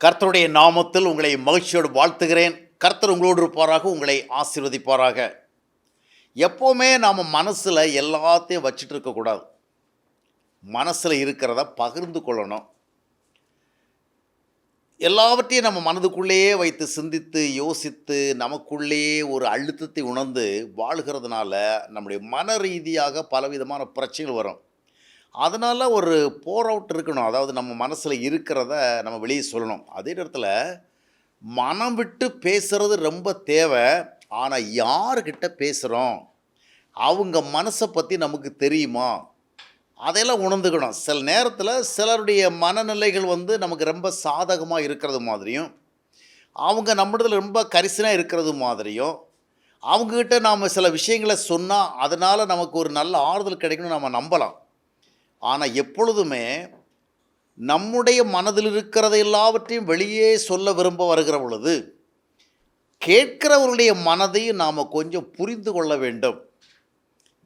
கர்த்தருடைய நாமத்தில் உங்களை மகிழ்ச்சியோடு வாழ்த்துகிறேன். கர்த்தர் உங்களோடு இருப்பாராக, உங்களை ஆசீர்வதிப்பாராக. எப்போவுமே நாம் மனசில் எல்லாத்தையும் வச்சுட்டு இருக்கக்கூடாது. மனசில் இருக்கிறத பகிர்ந்து கொள்ளணும். எல்லாவற்றையும் நம்ம மனதுக்குள்ளேயே வைத்து சிந்தித்து யோசித்து நமக்குள்ளேயே ஒரு அழுத்தத்தை உணர்ந்து வாழ்கிறதுனால நம்முடைய மன ரீதியாக பலவிதமான பிரச்சனைகள் வரும். அதனால் ஒரு போர் அவுட் இருக்கணும். அதாவது நம்ம மனசில் இருக்கிறத நம்ம வெளியே சொல்லணும். அதே நேரத்தில் மனம் விட்டு பேசுகிறது ரொம்ப தேவை. ஆனால் யார்கிட்ட பேசுகிறோம், அவங்க மனசை பற்றி நமக்கு தெரியுமா, அதையெல்லாம் உணர்ந்துக்கணும். சில நேரத்தில் சிலருடைய மனநிலைகள் நமக்கு ரொம்ப சாதகமாக இருக்கிறது மாதிரியும், அவங்க நம்மிடத்தில் ரொம்ப கரிசனாக இருக்கிறது மாதிரியும், அவங்கக்கிட்ட நாம் சில விஷயங்களை சொன்னால் அதனால் நமக்கு ஒரு நல்ல ஆறுதல் கிடைக்கணும்னு நம்ம நம்பலாம். ஆனால் எப்பொழுதுமே நம்முடைய மனதில் இருக்கிறது எல்லாவற்றையும் வெளியே சொல்ல விரும்ப வருகிற பொழுது கேட்கிறவருடைய மனதையும் நாம் கொஞ்சம் புரிந்து கொள்ள வேண்டும்.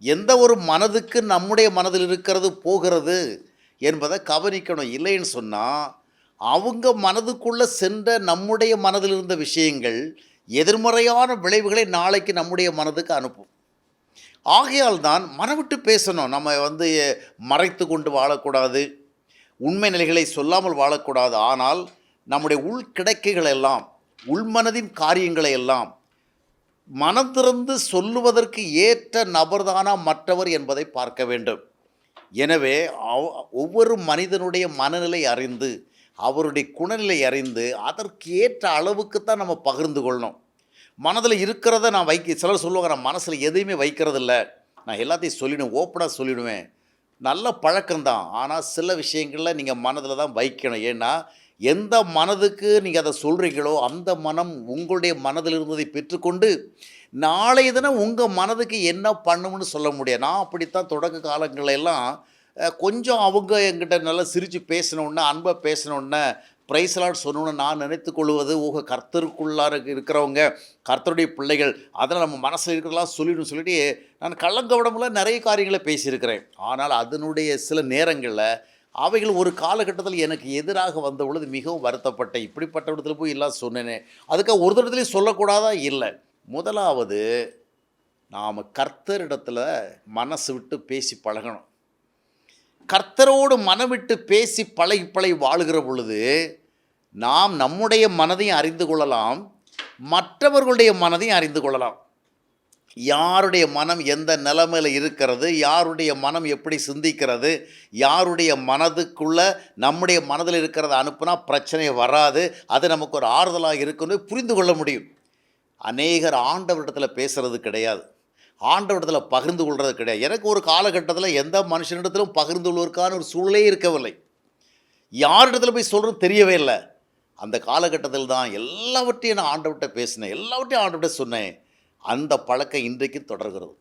எந்த ஒரு மனதுக்கு நம்முடைய மனதில் இருக்கிறது போகிறது என்பதை கவனிக்கணும். இல்லைன்னு சொன்னால் அவங்க மனதுக்குள்ளே சென்ற நம்முடைய மனதில் இருந்த விஷயங்கள் எதிர்மறையான விளைவுகளை நாளைக்கு நம்முடைய மனதுக்கு அனுப்பும். ஆகையால் தான் மனம் விட்டு பேசணும். நம்ம மறைத்து கொண்டு வாழக்கூடாது, உண்மை நிலைகளை சொல்லாமல் வாழக்கூடாது. ஆனால் நம்முடைய உள்கிடக்கைகள் எல்லாம், உள்மனதின் காரியங்களை எல்லாம் மனம் திறந்து சொல்லுவதற்கு ஏற்ற நபர்தானா மற்றவர் என்பதை பார்க்க வேண்டும். எனவே ஒவ்வொரு மனிதனுடைய மனநிலை அறிந்து, அவருடைய குணநிலை அறிந்து, அதற்கு ஏற்ற அளவுக்குத்தான் நம்ம பகிர்ந்து கொள்ளணும். மனதில் இருக்கிறத நான் சிலர் சொல்லுவாங்க, நான் மனசில் எதையுமே வைக்கிறதில்ல, நான் எல்லாத்தையும் சொல்லிவிடுவேன், ஓப்பனாக சொல்லிவிடுவேன். நல்ல பழக்கம்தான். ஆனால் சில விஷயங்களில் நீங்கள் மனதில் தான் வைக்கணும். ஏன்னா எந்த மனதுக்கு நீங்கள் அதை சொல்கிறீங்களோ அந்த மனம் உங்களுடைய மனதில் இருந்ததை பெற்றுக்கொண்டு நாளைய தினம் உங்கள் மனதுக்கு என்ன பண்ணணும்னு சொல்ல முடியாது. நான் அப்படித்தான் தொடக்க காலங்களெல்லாம் கொஞ்சம் அவங்க என்கிட்ட நல்லா சிரித்து பேசினோன்னே, அன்பாக பேசினோன்னே, பிரைஸ்லாட் சொன்னோன்னு நான் நினைத்து கொள்வது, கர்த்தருக்குள்ளார இருக்கிறவங்க கர்த்தருடைய பிள்ளைகள், அதனால் நம்ம மனசில் இருக்கிறதெல்லாம் சொல்லிட்டு நான் கள்ளங்கவடமெல்லாம் நிறைய காரியங்களை பேசியிருக்கிறேன். ஆனால் அதனுடைய சில நேரங்களில் அவைகள் ஒரு காலகட்டத்தில் எனக்கு எதிராக வந்த பொழுது மிகவும் வருத்தப்பட்டேன். இப்படிப்பட்ட இடத்துல போய் எல்லாம் சொன்னேனே, அதுக்காக ஒரு இடத்துலையும் சொல்லக்கூடாதா? இல்லை. முதலாவது நாம் கர்த்தரிடத்தில் மனசு விட்டு பேசி பழகணும். கர்த்தரோடு மனவிட்டு பேசி பழகி வாழுகிற பொழுது நாம் நம்முடைய மனதையும் அறிந்து கொள்ளலாம், மற்றவர்களுடைய மனதையும் அறிந்து கொள்ளலாம். யாருடைய மனம் எந்த நிலைமையில் இருக்கிறது, யாருடைய மனம் எப்படி சிந்திக்கிறது, யாருடைய மனதுக்குள்ளே நம்முடைய மனதில் இருக்கிறத அனுப்புனா பிரச்சனை வராது, அது நமக்கு ஒரு ஆறுதலாக இருக்குன்னு புரிந்து கொள்ள முடியும். அநேகர் ஆண்டவரிடத்தில் பேசுகிறது கிடையாது, ஆண்டவரிடத்தில் பகிர்ந்து கொள்வது கிடையாது. எனக்கு ஒரு காலகட்டத்தில் எந்த மனுஷனிடத்திலும் பகிர்ந்து கொள்வதற்கான ஒரு சூழலே இருக்கவில்லை. யாரிடத்தில் போய் சொல்கிறது தெரியவே இல்லை. அந்த காலகட்டத்தில் தான் எல்லாவற்றையும் நான் ஆண்டவர்கிட்ட பேசினேன், எல்லாவற்றையும் ஆண்டவர்கிட்ட சொன்னேன். அந்த பழக்கம் இன்றைக்கு தொடர்கிறது.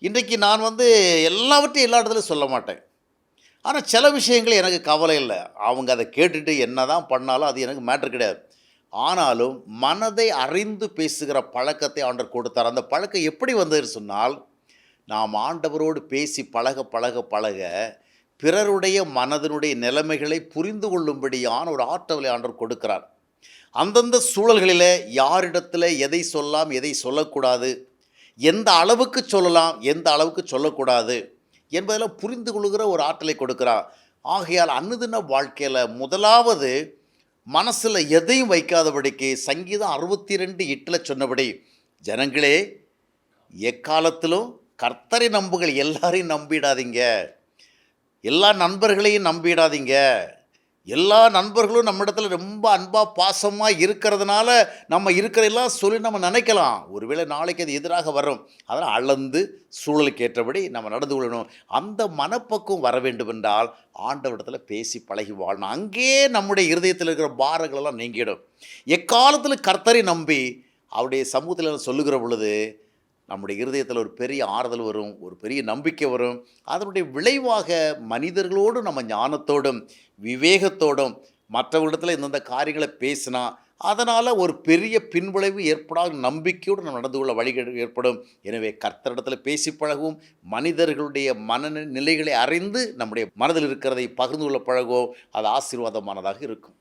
இன்றைக்கு நான் எல்லாவற்றையும் எல்லா இடத்துலையும் சொல்ல மாட்டேன். ஆனால் சில விஷயங்கள் எனக்கு கவலை இல்லை. அவங்க அதை கேட்டுட்டு என்ன தான் பண்ணாலும் அது எனக்கு மேட்ரு கிடையாது. ஆனாலும் மனதை அறிந்து பேசுகிற பழக்கத்தை ஆண்டவர் கொடுத்தார். அந்த பழக்கம் எப்படி வந்ததுன்னு சொன்னால், நாம் ஆண்டவரோடு பேசி பழக பிறருடைய மனதினுடைய நிலைமைகளை புரிந்து கொள்ளும்படியான ஒரு ஆற்றலை ஆண்டவர் கொடுக்கிறார். அந்தந்த சூழல்களில் யாரிடத்தில் எதை சொல்லலாம், எதை சொல்லக்கூடாது, எந்த அளவுக்கு சொல்லலாம், எந்த அளவுக்கு சொல்லக்கூடாது என்பதெல்லாம் புரிந்து கொள்கிற ஒரு ஆற்றலை கொடுக்கிறார். ஆகையால் அன்னுதின வாழ்க்கையில் முதலாவது மனசில் எதையும் வைக்காதபடிக்கு சங்கீதம் 62:8 சொன்னபடி, ஜனங்களே எக்காலத்திலும் கர்த்தரை நம்புகள், எல்லாரையும் நம்பிடாதீங்க, எல்லா நண்பர்களையும் நம்பிடாதீங்க. எல்லா நண்பர்களும் நம்மிடத்தில் ரொம்ப அன்பாக பாசமாக இருக்கிறதுனால நம்ம இருக்கிறதெல்லாம் சொல்லி நம்ம நினைக்கலாம். ஒருவேளை நாளைக்கு அது எதிராக வரும். அதனால் அளந்து சூழலுக்கு ஏற்றபடி நம்ம நடந்து கொள்ளணும். அந்த மனப்பக்குவம் வர வேண்டும் என்றால் ஆண்டவரிடத்தில் பேசி பழகி வாழணும். அங்கே நம்முடைய இருதயத்தில் இருக்கிற பாரங்களெல்லாம் நீங்கிடும். எக்காலத்தில் கர்த்தரை நம்பி அவருடைய சமூகத்தில் சொல்லுகிற பொழுது நம்முடைய இருதயத்தில் ஒரு பெரிய ஆறுதல் வரும், ஒரு பெரிய நம்பிக்கை வரும். அதனுடைய விளைவாக மனிதர்களோடு நம்ம ஞானத்தோடும் விவேகத்தோடும் மற்றவர்களிடத்தில் இந்தந்த காரியங்களை பேசினா அதனால் ஒரு பெரிய பின்விளைவு ஏற்படாத நம்பிக்கையோடு நம்ம நடந்து கொள்ள வழிகள் ஏற்படும். எனவே கர்த்தரிடத்தில் பேசி பழகவும், மனிதர்களுடைய மனநிலைகளை அறிந்து நம்முடைய மனதில் இருக்கிறதை பகிர்ந்து கொள்ள பழகுவோம். அது ஆசீர்வாதமானதாக இருக்கும்.